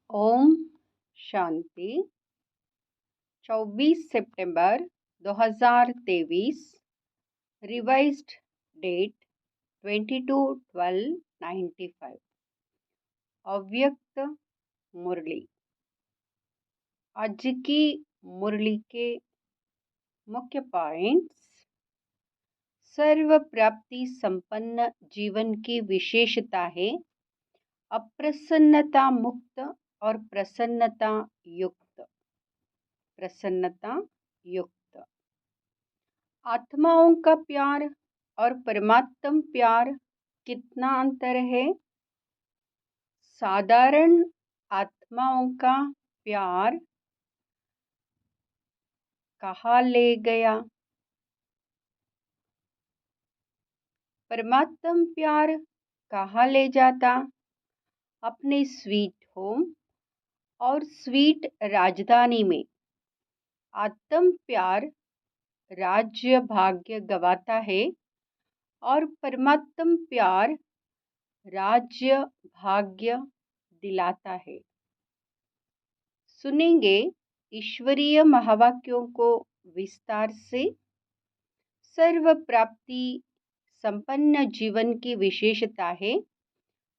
ओम शांति। 24 सितंबर 2023, revised date 22/12/95। अव्यक्त मुरली। आज की मुरली के मुख्य पॉइंट्स: सर्व प्राप्ति संपन्न जीवन की विशेषता है अप्रसन्नता मुक्त और प्रसन्नता युक्त। आत्माओं का प्यार और परमात्म प्यार कितना अंतर है? साधारण आत्माओं का प्यार कहाँ ले गया? परमात्म प्यार कहाँ ले जाता? अपने स्वीट होम और स्वीट राजधानी में। आत्म प्यार राज्य भाग्य गवाता है और परमात्म प्यार राज्य भाग्य दिलाता है। सुनेंगे ईश्वरीय महावाक्यों को विस्तार से। सर्व प्राप्ति संपन्न जीवन की विशेषता है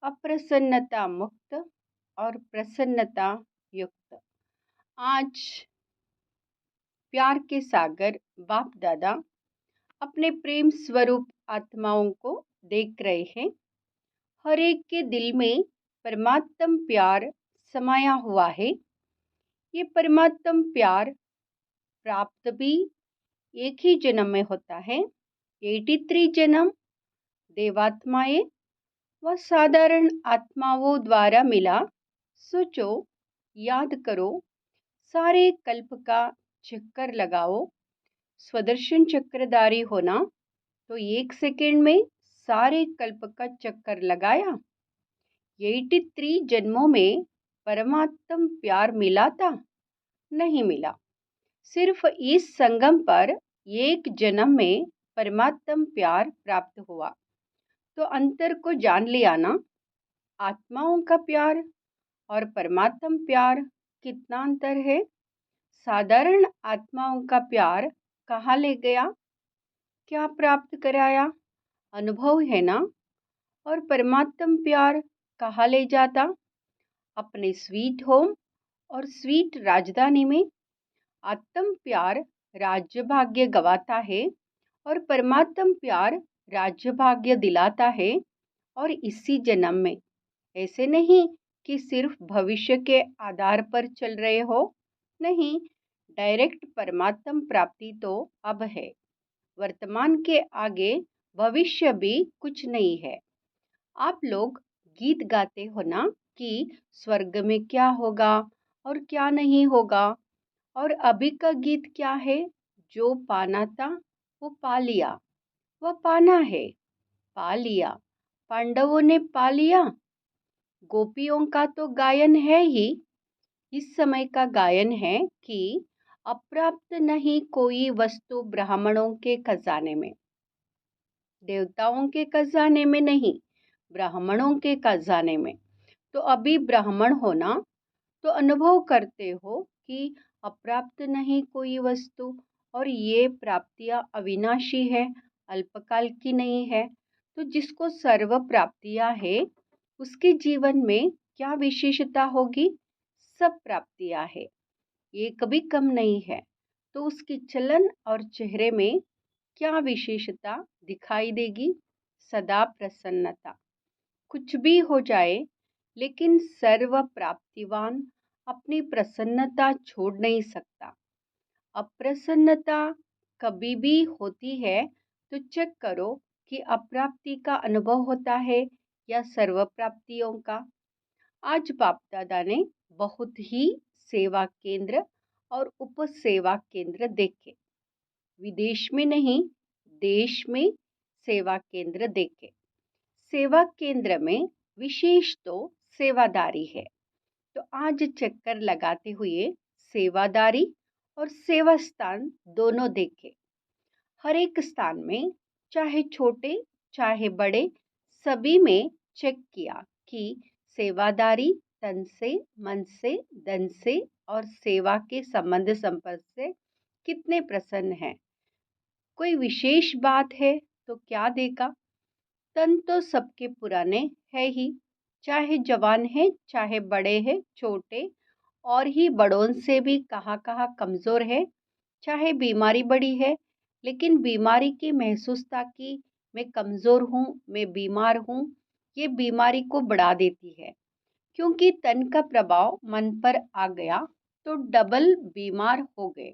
अप्रसन्नता मुक्त और प्रसन्नता युक्त। आज प्यार के सागर बाप दादा अपने प्रेम स्वरूप आत्माओं को देख रहे हैं। हर एक के दिल में परमात्म प्यार समाया हुआ है। ये परमात्म प्यार प्राप्त भी एक ही जन्म में होता है। 83 जन्म देवात्माएं व साधारण आत्माओं द्वारा मिला। सोचो, याद करो, सारे कल्प का चक्कर लगाओ। स्वदर्शन चक्रधारी होना तो 1 सेकेंड में सारे कल्प का चक्कर लगाया। 83 जन्मों में परमात्म प्यार मिला था? नहीं मिला। सिर्फ इस संगम पर एक जन्म में परमात्म प्यार प्राप्त हुआ। तो अंतर को जान लिया ना। आत्माओं का प्यार और परमात्म प्यार कितना अंतर है? साधारण आत्माओं का प्यार कहाँ ले गया? क्या प्राप्त कराया? अनुभव है ना। और परमात्म प्यार कहाँ ले जाता? अपने स्वीट होम और स्वीट राजधानी में। आत्म प्यार राज्य भाग्य गवाता है और परमात्म प्यार राज्य भाग्य दिलाता है। और इसी जन्म में, ऐसे नहीं कि सिर्फ भविष्य के आधार पर चल रहे हो। नहीं, डायरेक्ट परमात्म प्राप्ति तो अब है। वर्तमान के आगे भविष्य भी कुछ नहीं है। आप लोग गीत गाते हो ना कि स्वर्ग में क्या होगा और क्या नहीं होगा। और अभी का गीत क्या है? जो पाना था वो पा लिया, वह पाना है, पा लिया। पांडवों ने पा लिया। गोपियों का तो गायन है ही। इस समय का गायन है कि अप्राप्त नहीं कोई वस्तु ब्राह्मणों के खजाने में। देवताओं के खजाने में नहीं, ब्राह्मणों के खजाने में। तो अभी ब्राह्मण होना तो अनुभव करते हो कि अप्राप्त नहीं कोई वस्तु, और ये प्राप्तियां अविनाशी है, अल्पकाल की नहीं है। तो जिसको सर्व प्राप्तियां है उसके जीवन में क्या विशेषता होगी? सब प्राप्तियां है, एक भी कम नहीं है। तो उसकी चलन और चेहरे में क्या विशेषता दिखाई देगी? सदा प्रसन्नता। कुछ भी हो जाए, लेकिन सर्व प्राप्तिवान अपनी प्रसन्नता छोड़ नहीं सकता। अप्रसन्नता कभी भी होती है तो चेक करो कि अप्राप्ति का अनुभव होता है या सर्व प्राप्तियों का। आज बाप दादा ने बहुत ही सेवा केंद्र और उप सेवा केंद्र देखे। विदेश में नहीं, देश में सेवा केंद्र देखे। सेवा केंद्र में विशेष तो सेवादारी है। तो आज चक्कर लगाते हुए सेवादारी और सेवा स्थान दोनों देखे। हर एक स्थान में, चाहे छोटे चाहे बड़े, सभी में चेक किया कि सेवादारी तन से, मन से, धन से और सेवा के संबंध संपर्क से कितने प्रसन्न हैं। कोई विशेष बात है तो क्या देगा। तन तो सबके पुराने है ही, चाहे जवान है चाहे बड़े हैं छोटे, और ही बड़ों से भी कहाँ कहाँ कमजोर है। चाहे बीमारी बड़ी है, लेकिन बीमारी की महसूसता की मैं कमजोर हूँ, मैं बीमार हूँ, ये बीमारी को बढ़ा देती है। क्योंकि तन का प्रभाव मन पर आ गया तो डबल बीमार हो गए।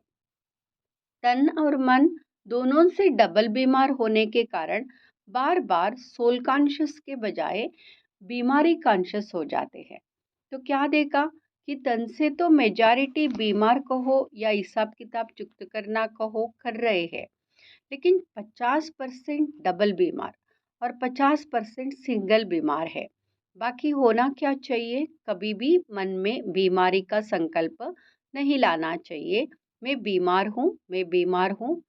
तन और मन दोनों से डबल बीमार होने के कारण बार बार सोल कॉन्शियस के बजाय बीमारी कॉन्शियस हो जाते हैं। तो क्या देखा कि तन से तो मेजॉरिटी बीमार कहो या हिसाब किताब चुकत करना कहो कर रहे हैं, लेकिन 50% डबल बीमार और 50% सिंगल बीमार है। बाकी होना क्या चाहिए, कभी भी मन में बीमारी का संकल्प नहीं लाना चाहिए। मैं बीमार हूँ, मैं बीमार हूँ।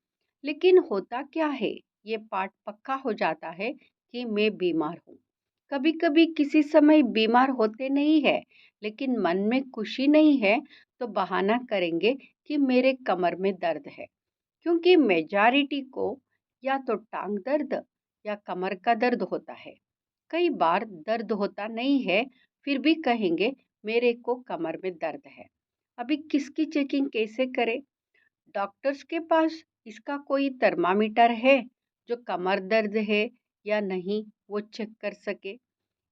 लेकिन होता क्या है, ये पाठ पक्का हो जाता है कि मैं बीमार हूँ। कभी कभी किसी समय बीमार होते नहीं है, लेकिन मन में खुशी नहीं है तो बहाना करेंगे कि मेरे कमर में दर्द है। क्योंकि मेजॉरिटी को या तो टांग दर्द या कमर का दर्द होता है। कई बार दर्द होता नहीं है, फिर भी कहेंगे मेरे को कमर में दर्द है। अभी किसकी चेकिंग कैसे करें? डॉक्टर्स के पास इसका कोई थर्मामीटर है जो कमर दर्द है या नहीं वो चेक कर सके?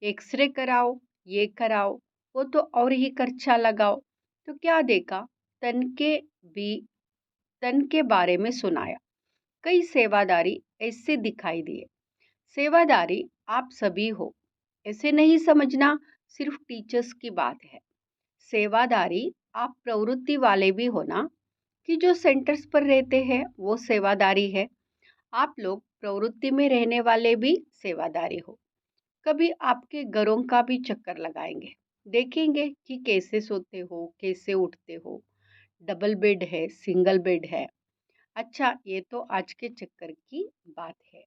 एक्सरे कराओ, ये कराओ, वो तो और ही खर्चा लगाओ। तो क्या देखा, तन के भी तन के बारे में सुनाया। कई सेवादारी ऐसे दिखाई दिए। सेवादारी आप सभी हो, ऐसे नहीं समझना सिर्फ टीचर्स की बात है। सेवादारी आप प्रवृत्ति वाले भी हो ना, कि जो सेंटर्स पर रहते हैं वो सेवादारी है। आप लोग प्रवृत्ति में रहने वाले भी सेवादारी हो। कभी आपके घरों का भी चक्कर लगाएंगे, देखेंगे कि कैसे सोते हो, कैसे उठते हो, डबल बेड है, सिंगल बेड है। अच्छा, ये तो आज के चक्कर की बात है।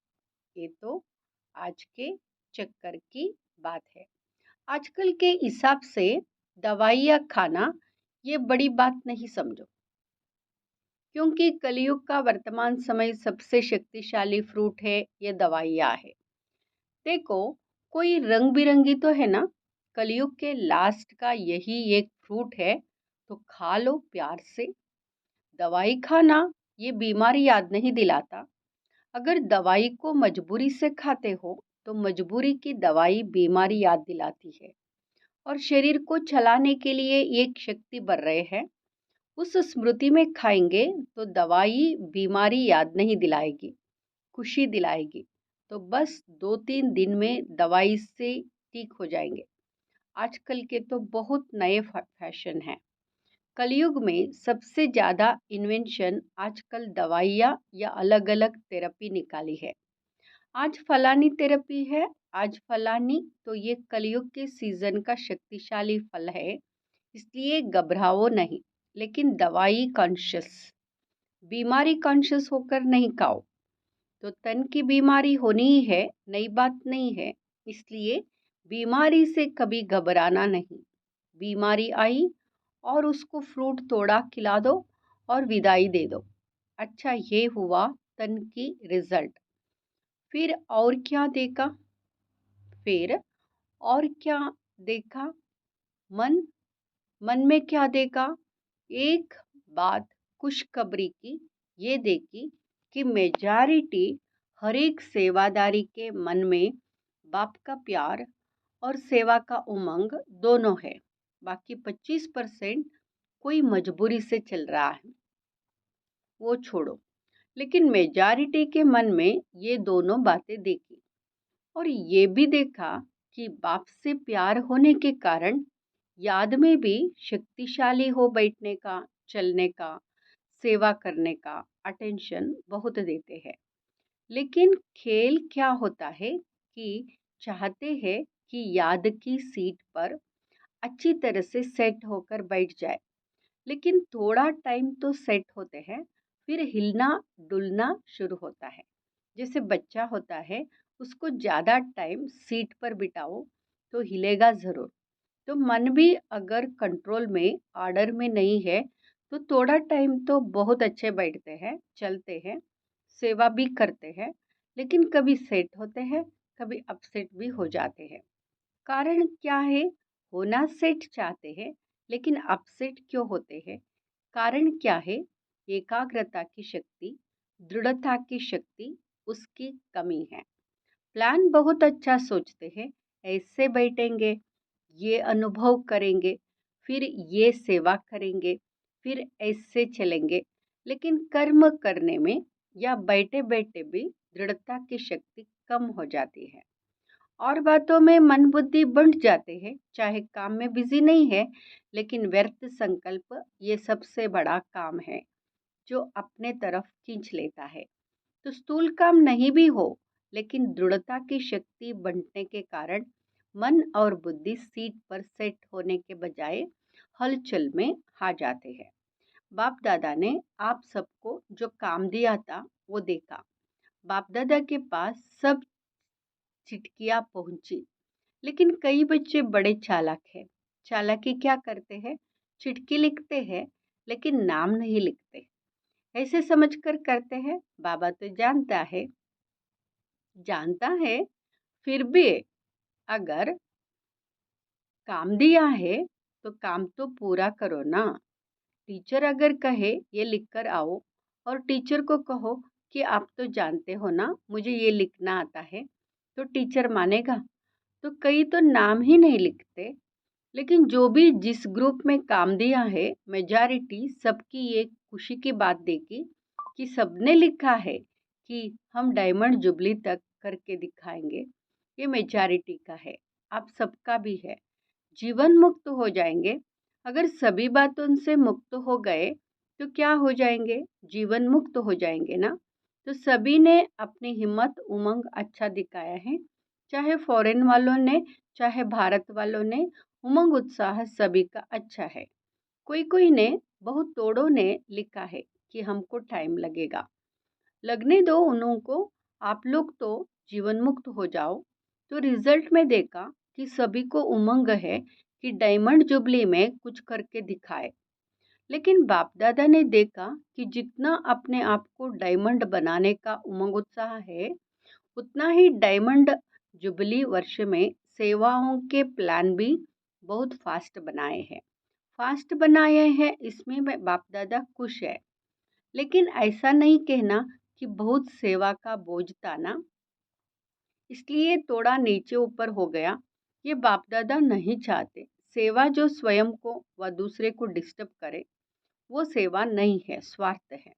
ये तो आज के चक्कर की बात है। आजकल के हिसाब से दवाइयाँ खाना ये बड़ी बात नहीं समझो। क्योंकि कलयुग का वर्तमान समय सबसे शक्तिशाली फ्रूट है, ये दवाइयाँ है। देखो, कोई रंग बिरंगी तो है ना, कलयुग के लास्ट का यही एक फ्रूट है, तो खा लो प्यार से। दवाई खाना ये बीमारी याद नहीं दिलाता। अगर दवाई को मजबूरी से खाते हो तो मजबूरी की दवाई बीमारी याद दिलाती है, और शरीर को चलाने के लिए एक शक्ति बढ़ रहे हैं। उस स्मृति में खाएंगे तो दवाई बीमारी याद नहीं दिलाएगी, खुशी दिलाएगी। तो बस 2-3 दिन में दवाई से ठीक हो जाएंगे। आजकल के तो बहुत नए फैशन हैं। कलयुग में सबसे ज़्यादा इन्वेंशन आजकल दवाइयाँ या अलग अलग थेरेपी निकाली है। आज फलानी थेरेपी है, आज फलानी, तो ये कलयुग के सीजन का शक्तिशाली फल है। इसलिए घबराओ नहीं, लेकिन दवाई कॉन्शियस, बीमारी कॉन्शियस होकर नहीं खाओ। तो तन की बीमारी होनी ही है, नई बात नहीं है। इसलिए बीमारी से कभी घबराना नहीं। बीमारी आई और उसको फ्रूट तोड़ा खिला दो और विदाई दे दो। अच्छा, ये हुआ तन की रिजल्ट। फिर और क्या देखा? फिर और क्या देखा? मन मन में क्या देखा? एक बात खुशखबरी की ये देखी कि मेजॉरिटी हर एक सेवादारी के मन में बाप का प्यार और सेवा का उमंग दोनों है। बाकी 25% कोई मजबूरी से चल रहा है, वो छोड़ो। लेकिन मेजॉरिटी के मन में ये दोनों बातें देखी, और ये भी देखा कि बाप से प्यार होने के कारण याद में भी शक्तिशाली हो बैठने का, चलने का, सेवा करने का अटेंशन बहुत देते हैं। लेकिन खेल क्या होता है कि चाहते हैं कि याद की सीट पर अच्छी तरह से सेट होकर बैठ जाए। लेकिन थोड़ा टाइम तो सेट होते हैं, फिर हिलना डुलना शुरू होता है। जैसे बच्चा होता है, उसको ज़्यादा टाइम सीट पर बिठाओ तो हिलेगा ज़रूर, तो मन भी अगर कंट्रोल में, ऑर्डर में नहीं है, तो थोड़ा टाइम तो बहुत अच्छे बैठते हैं, चलते हैं, सेवा भी करते हैं, लेकिन कभी सेट होते हैं, कभी अपसेट भी हो जाते हैं। कारण क्या है? होना सेट चाहते हैं, लेकिन अपसेट क्यों होते हैं? कारण क्या है? एकाग्रता की शक्ति, दृढ़ता की शक्ति, उसकी कमी है। प्लान बहुत अच्छा सोचते हैं, ऐसे बैठेंगे, ये अनुभव करेंगे, फिर ये सेवा करेंगे, फिर ऐसे चलेंगे, लेकिन कर्म करने में या बैठे बैठे भी दृढ़ता की शक्ति कम हो जाती है और बातों में मन बुद्धि बंट जाते हैं। चाहे काम में बिजी नहीं है, लेकिन व्यर्थ संकल्प ये सबसे बड़ा काम है जो अपने तरफ खींच लेता है। तो स्थूल काम नहीं भी हो, लेकिन दृढ़ता की शक्ति बढ़ने के कारण मन और बुद्धि सीट पर सेट होने के बजाय हलचल में आ जाते हैं। बाप दादा ने आप सबको जो काम दिया था वो देखा। बाप दादा के पास सब चिटकियां पहुंची, लेकिन कई बच्चे बड़े चालाक हैं। चालाकी क्या करते हैं? चिट्ठी लिखते हैं, लेकिन नाम नहीं लिखते। ऐसे समझकर करते हैं बाबा तो जानता है, फिर भी अगर काम दिया है तो काम तो पूरा करो ना। टीचर अगर कहे ये लिख कर आओ और टीचर को कहो कि आप तो जानते हो ना मुझे ये लिखना आता है, तो टीचर मानेगा? तो कई तो नाम ही नहीं लिखते। लेकिन जो भी जिस ग्रुप में काम दिया है, मेजॉरिटी सबकी ये खुशी की बात देखी कि सबने लिखा है कि हम डायमंड जुबली तक करके दिखाएंगे। ये मेजॉरिटी का है, आप सबका भी है। जीवन मुक्त हो जाएंगे। अगर सभी बातों से मुक्त हो गए तो क्या हो जाएंगे? जीवन मुक्त हो जाएंगे ना। तो सभी ने अपनी हिम्मत उमंग अच्छा दिखाया है, चाहे फॉरेन वालों ने, चाहे भारत वालों ने। उमंग उत्साह सभी का अच्छा है। कोई कोई ने, बहुत तोड़ों ने लिखा है कि हमको टाइम लगेगा। लगने दो उन्हों को, आप लोग तो जीवन मुक्त हो जाओ। तो रिजल्ट में देखा कि सभी को उमंग है कि डायमंड जुबली में कुछ करके दिखाए। लेकिन बाप दादा ने देखा कि जितना अपने आप को डायमंड बनाने का उमंग उत्साह है, उतना ही डायमंड जुबली वर्ष में सेवाओं के प्लान भी बहुत फास्ट बनाए हैं। फास्ट बनाए हैं इसमें मैं बाप दादा खुश है। लेकिन ऐसा नहीं कहना कि बहुत सेवा का बोझ था ना, इसलिए थोड़ा नीचे ऊपर हो गया। ये बाप दादा नहीं चाहते। सेवा जो स्वयं को व दूसरे को डिस्टर्ब करे, वो सेवा नहीं है, स्वार्थ है।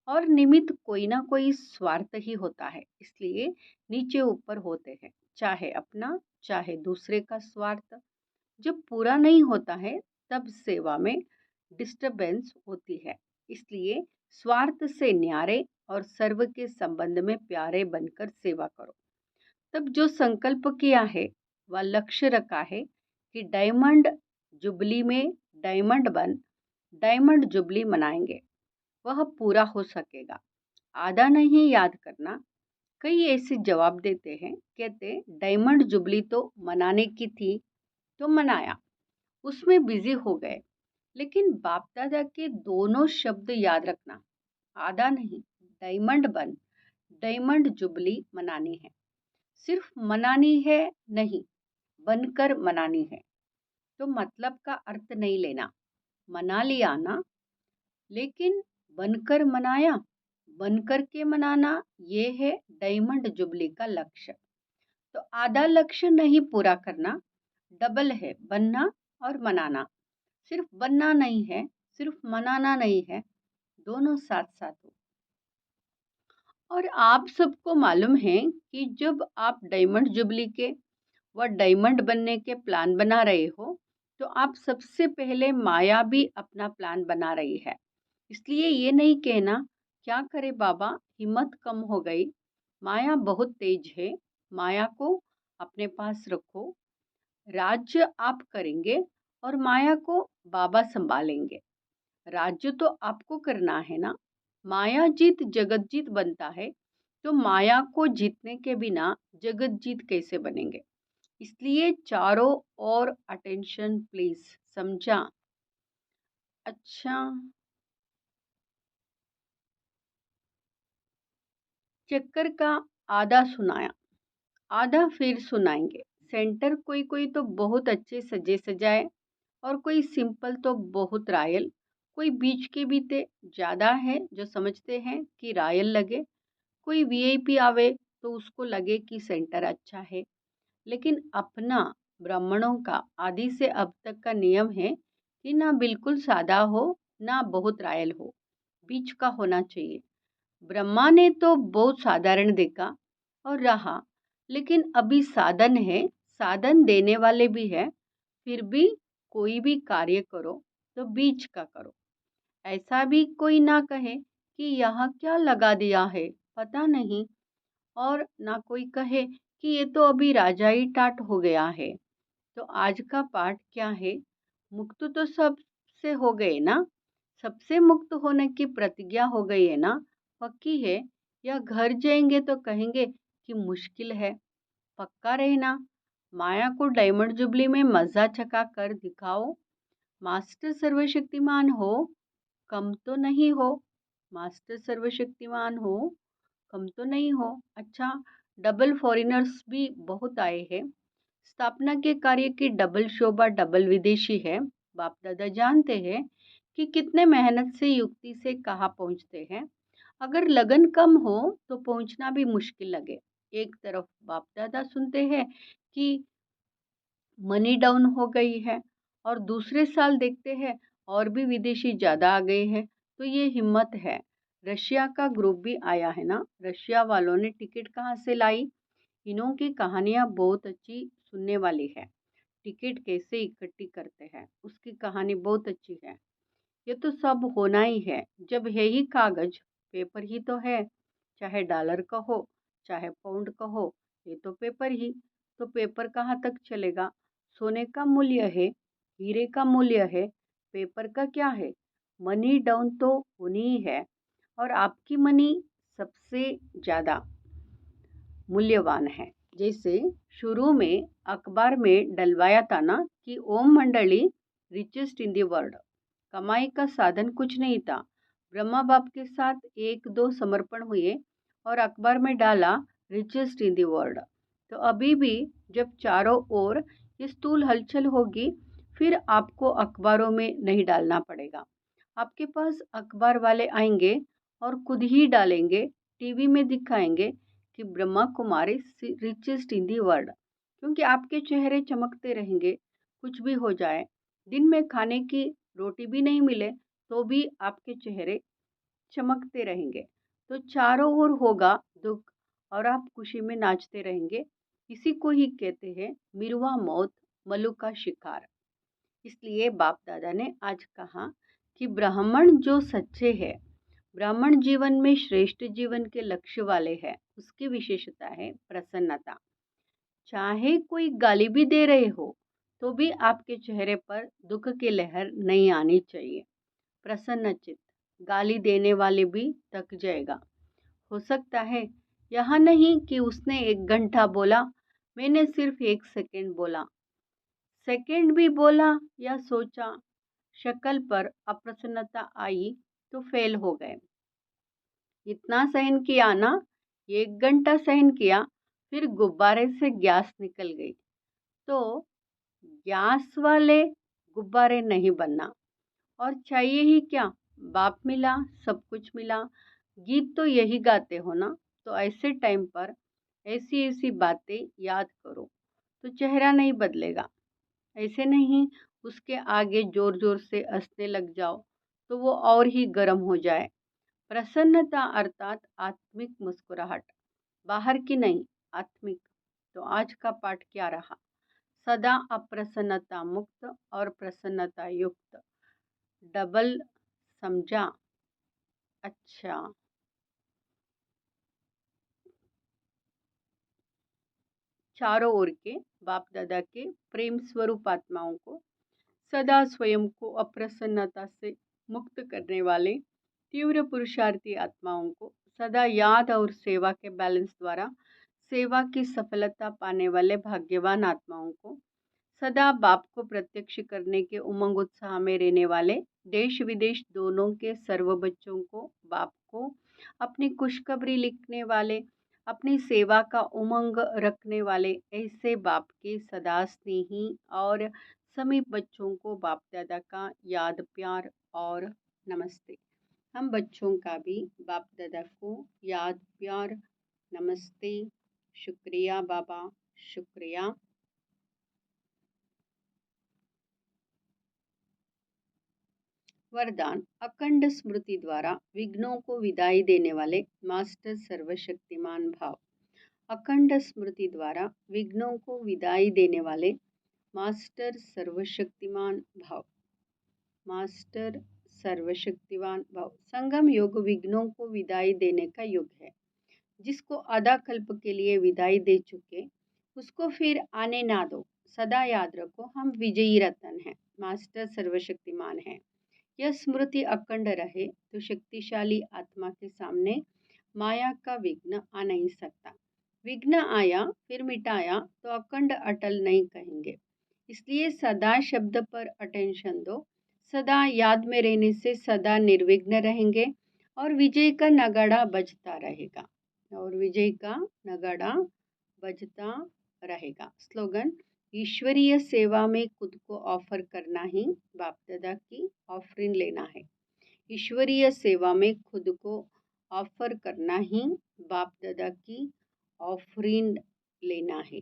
और निमित्त कोई ना कोई स्वार्थ ही होता है, इसलिए नीचे ऊपर होते हैं, चाहे अपना चाहे दूसरे का स्वार्थ। जब पूरा नहीं होता है तब सेवा में डिस्टरबेंस होती है। इसलिए स्वार्थ से न्यारे और सर्व के संबंध में प्यारे बनकर सेवा करो। तब जो संकल्प किया है वह लक्ष्य रखा है कि डायमंड जुबली में डायमंड जुबली मनाएंगे, वह पूरा हो सकेगा। आधा नहीं याद करना। कई ऐसे जवाब देते हैं, कहते डायमंड जुबली तो मनाने की थी तो मनाया, उसमें बिजी हो गए। लेकिन बाप दादा के दोनों शब्द याद रखना, आधा नहीं, डायमंड बन, डायमंड जुबली मनानी है। सिर्फ मनानी है नहीं, बनकर मनानी है। तो मतलब का अर्थ नहीं लेना, मना लिया ना, लेकिन बनकर मनाया, बनकर के मनाना, ये है डायमंड जुबली का लक्ष्य। तो आधा लक्ष्य नहीं पूरा करना, डबल है बनना और मनाना। सिर्फ बनना नहीं है, सिर्फ मनाना नहीं है, दोनों साथ साथ हो। और आप सबको मालूम है कि जब आप डायमंड जुबली के व डायमंड बनने के प्लान बना रहे हो, तो आप सबसे पहले माया भी अपना प्लान बना रही है। इसलिए ये नहीं कहना क्या करे बाबा, हिम्मत कम हो गई, माया बहुत तेज है। माया को अपने पास रखो, राज्य आप करेंगे और माया को बाबा संभालेंगे। राज्य तो आपको करना है ना। माया जीत जगत जीत बनता है, तो माया को जीतने के बिना जगत जीत कैसे बनेंगे? इसलिए चारों ओर अटेंशन प्लीज। समझा? अच्छा, चक्कर का आधा सुनाया, आधा फिर सुनाएंगे। सेंटर कोई कोई तो बहुत अच्छे सजे सजाए और कोई सिंपल तो बहुत रायल, कोई बीच के बीते ज्यादा है जो समझते हैं कि रायल लगे, कोई वीआईपी आवे तो उसको लगे कि सेंटर अच्छा है। लेकिन अपना ब्राह्मणों का आदि से अब तक का नियम है कि ना बिल्कुल सादा हो ना बहुत रायल हो, बीच का होना चाहिए। ब्रह्मा ने तो बहुत साधारण देखा और रहा, लेकिन अभी साधन है, साधन देने वाले भी है। फिर भी कोई भी कार्य करो तो बीच का करो। ऐसा भी कोई ना कहे कि यहाँ क्या लगा दिया है पता नहीं, और ना कोई कहे कि ये तो अभी राजा ही टाट हो गया है। तो आज का पाठ क्या है? मुक्त तो सबसे हो गए ना, सबसे मुक्त होने की प्रतिज्ञा हो गई है ना, पक्की है, या घर जाएंगे तो कहेंगे कि मुश्किल है? पक्का रहना, माया को डायमंड जुबली में मजा चका कर दिखाओ। मास्टर सर्वशक्तिमान हो, कम तो नहीं हो। मास्टर सर्वशक्तिमान हो, कम तो नहीं हो। अच्छा, डबल फॉरेनर्स भी बहुत आए हैं। स्थापना के कार्य की डबल शोभा डबल विदेशी है। बाप दादा जानते हैं कि कितने मेहनत से युक्ति से कहाँ पहुँचते हैं। अगर लगन कम हो तो पहुँचना भी मुश्किल लगे। एक तरफ बाप दादा सुनते हैं कि मनी डाउन हो गई है और दूसरे साल देखते हैं और भी विदेशी ज़्यादा आ गए हैं। तो ये हिम्मत है। रशिया का ग्रुप भी आया है ना, रशिया वालों ने टिकट कहाँ से लाई? इन्हों की कहानियाँ बहुत अच्छी सुनने वाली है। टिकट कैसे इकट्ठी करते हैं उसकी कहानी बहुत अच्छी है। ये तो सब होना ही है, जब है ही कागज, पेपर ही तो है। चाहे डॉलर का हो चाहे पाउंड का हो, ये तो पेपर ही। तो पेपर कहाँ तक चलेगा? सोने का मूल्य है, हीरे का मूल्य है, पेपर का क्या है? मनी डाउन तो होनी ही है। और आपकी मनी सबसे ज़्यादा मूल्यवान है। जैसे शुरू में अखबार में डलवाया था ना कि ओम मंडली रिचेस्ट इन द वर्ल्ड। कमाई का साधन कुछ नहीं था। ब्रह्मा बाप के साथ एक दो समर्पण हुए और अखबार में डाला रिचेस्ट इन द वर्ल्ड। तो अभी भी जब चारों ओर ये स्थूल हलचल होगी, फिर आपको अखबारों में नहीं डालना पड़ेगा। आपके पास अखबार वाले आएंगे और खुद ही डालेंगे, टीवी में दिखाएंगे कि Brahma Kumari richest in the world. क्योंकि आपके चेहरे चमकते रहेंगे, कुछ भी हो जाए। दिन में खाने की रोटी भी नहीं मिले तो भी आपके चेहरे चमकते रहेंगे। तो चारों ओर होगा दुख और आप खुशी में नाचते रहेंगे। इसी को ही कहते हैं मिरुआ मौत मलु का शिकार। इसलिए बाप दादा ने आज कहा कि ब्राह्मण जो सच्चे हैं, ब्राह्मण जीवन में श्रेष्ठ जीवन के लक्ष्य वाले हैं, उसकी विशेषता है प्रसन्नता। चाहे कोई गाली भी दे रहे हो तो भी आपके चेहरे पर दुख की लहर नहीं आनी चाहिए। प्रसन्न चित्त। गाली देने वाले भी थक जाएगा। हो सकता है यह नहीं कि उसने 1 घंटा बोला, मैंने सिर्फ 1 सेकंड बोला। सेकंड भी बोला या सोचा, शक्ल पर अप्रसन्नता आई तो फेल हो गए। इतना सहन किया ना, 1 घंटा सहन किया, फिर गुब्बारे से गैस निकल गई। तो गैस वाले गुब्बारे नहीं बनना। और चाहिए ही क्या? बाप मिला, सब कुछ मिला। गीत तो यही गाते हो ना, तो ऐसे टाइम पर ऐसी ऐसी बातें याद करो तो चेहरा नहीं बदलेगा। ऐसे नहीं उसके आगे जोर जोर से हंसने लग जाओ तो वो और ही गर्म हो जाए। प्रसन्नता अर्थात आत्मिक मुस्कुराहट, बाहर की नहीं, आत्मिक। तो आज का पाठ क्या रहा? सदा अप्रसन्नता मुक्त और प्रसन्नता युक्त। डबल समझा? अच्छा, चारों ओर के बाप दादा के प्रेम स्वरूप आत्माओं को, सदा स्वयं को अप्रसन्नता से मुक्त करने वाले तीव्र पुरुषार्थी आत्माओं को, सदा याद और सेवा के बैलेंस द्वारा सेवा की सफलता पाने वाले भाग्यवान आत्माओं को, सदा बाप को प्रत्यक्ष करने के उमंग उत्साह में रहने वाले देश विदेश दोनों के सर्व बच्चों को, बाप को अपनी खुशखबरी लिखने वाले, अपनी सेवा का उमंग रखने वाले ऐसे बाप के सदा स्नेही और समीप बच्चों को बाप दादा का याद प्यार और नमस्ते। हम बच्चों का भी बाप दादा को याद प्यार नमस्ते। शुक्रिया बाबा, शुक्रिया। वरदान। अखंड स्मृति द्वारा विघ्नों को विदाई देने वाले मास्टर सर्वशक्तिमान भाव। अखंड स्मृति द्वारा विघ्नों को विदाई देने वाले मास्टर सर्वशक्तिमान भाव। मास्टर सर्वशक्तिमान भाव। संगम योग विघ्नों को विदाई देने का युग है। जिसको आधा कल्प के लिए विदाई दे चुके उसको फिर आने ना दो। सदा याद रखो, हम विजयी रतन हैं, मास्टर सर्वशक्तिमान हैं। यह स्मृति अखंड रहे तो शक्तिशाली आत्मा के सामने माया का विघ्न आ नहीं सकता। विघ्न आया फिर मिटाया तो अखंड अटल नहीं कहेंगे। इसलिए सदा शब्द पर अटेंशन दो। सदा याद में रहने से सदा निर्विघ्न रहेंगे और विजय का नगाड़ा बजता रहेगा। और विजय का नगाड़ा बजता रहेगा। स्लोगन। ईश्वरीय सेवा में खुद को ऑफर करना ही बाप दादा की ऑफरिंग लेना है। ईश्वरीय सेवा में खुद को ऑफर करना ही बाप दादा की ऑफरिंग लेना है।